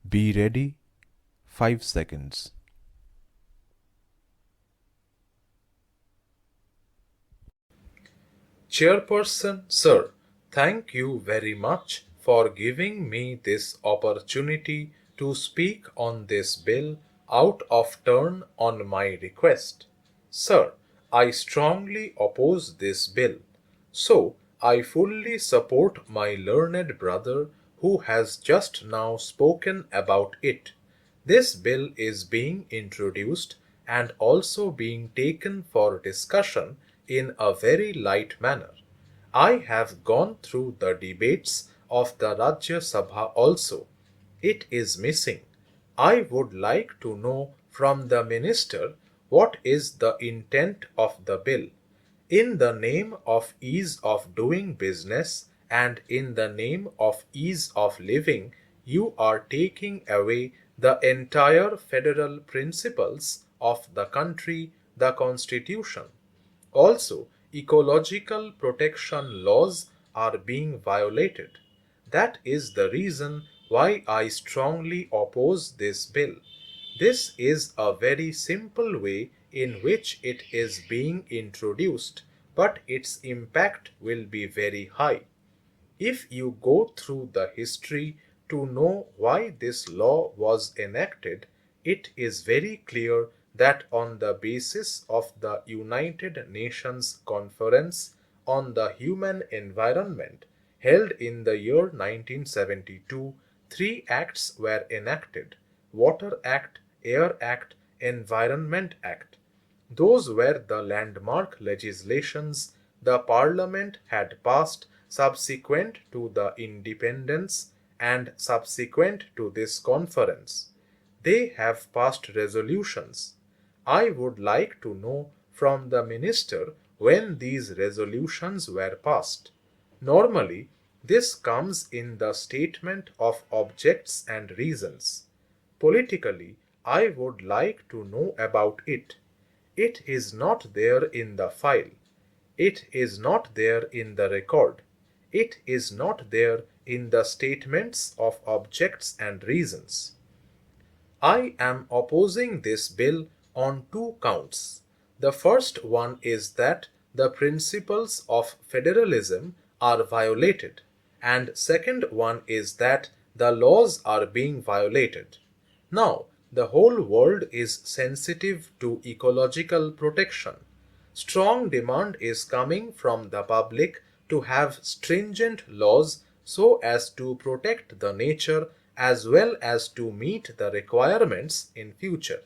Be ready. 5 seconds. Chairperson, sir, thank you very much for giving me this opportunity to speak on this bill out of turn on my request. Sir, I strongly oppose this bill. So, I fully support my learned brother who has just now spoken about it. This bill is being introduced and also being taken for discussion in a very light manner. I have gone through the debates of the Rajya Sabha also. It is missing. I would like to know from the minister what is the intent of the bill. In the name of ease of doing business and in the name of ease of living, you are taking away the entire federal principles of the country, the constitution. Also, ecological protection laws are being violated. That is the reason why I strongly oppose this bill. This is a very simple way in which it is being introduced, but its impact will be very high. If you go through the history to know why this law was enacted, it is very clear that on the basis of the United Nations Conference on the Human Environment held in the year 1972, three acts were enacted: Water Act, Air Act, Environment Act. Those were the landmark legislations the Parliament had passed subsequent to the independence and subsequent to this conference. They have passed resolutions. I would like to know from the minister when these resolutions were passed. Normally, this comes in the statement of objects and reasons. Politically, I would like to know about it. It is not there in the file. It is not there in the record. It is not there in the statements of objects and reasons. I am opposing this bill on two counts. The first one is that the principles of federalism are violated, and second one is that the laws are being violated. Now, the whole world is sensitive to ecological protection. Strong demand is coming from the public to have stringent laws so as to protect the nature as well as to meet the requirements in future.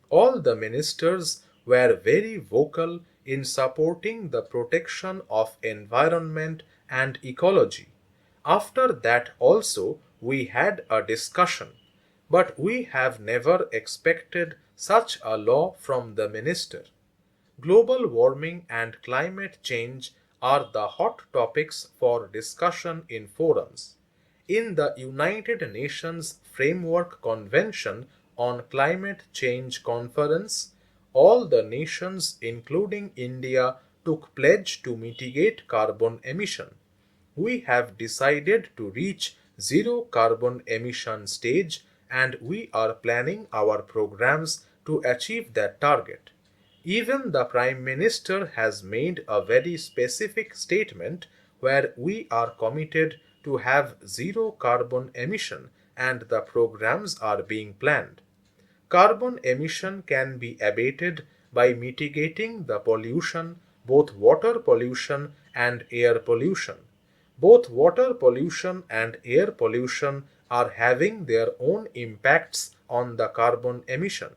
All the ministers were very vocal in supporting the protection of environment and ecology. After that also we had a discussion, but we have never expected such a law from the minister. Global warming and climate change are the hot topics for discussion in forums. In the United Nations Framework Convention on Climate Change Conference, all the nations, including India, took pledge to mitigate carbon emission. We have decided to reach zero carbon emission stage and we are planning our programs to achieve that target. Even the Prime Minister has made a very specific statement where we are committed to have zero carbon emission and the programs are being planned. Carbon emission can be abated by mitigating the pollution, both water pollution and air pollution. Both water pollution and air pollution are having their own impacts on the carbon emission.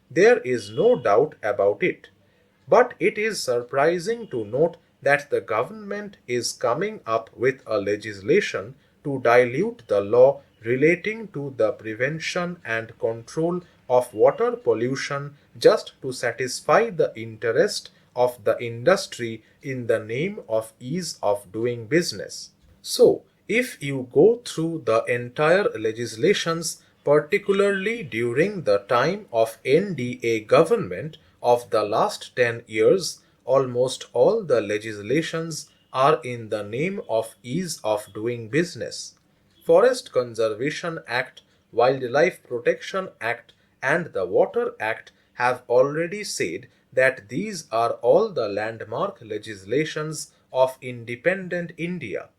There is no doubt about it. But it is surprising to note that the government is coming up with a legislation to dilute the law relating to the prevention and control of water pollution just to satisfy the interest of the industry in the name of ease of doing business. So, if you go through the entire legislations, particularly during the time of NDA government of the last 10 years, almost all the legislations are in the name of ease of doing business. Forest Conservation Act Wildlife Protection Act and the Water Act have already said that these are all the landmark legislations of independent India.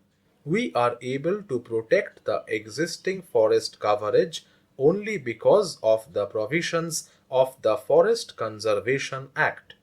We are able to protect the existing forest coverage only because of the provisions of the Forest Conservation Act.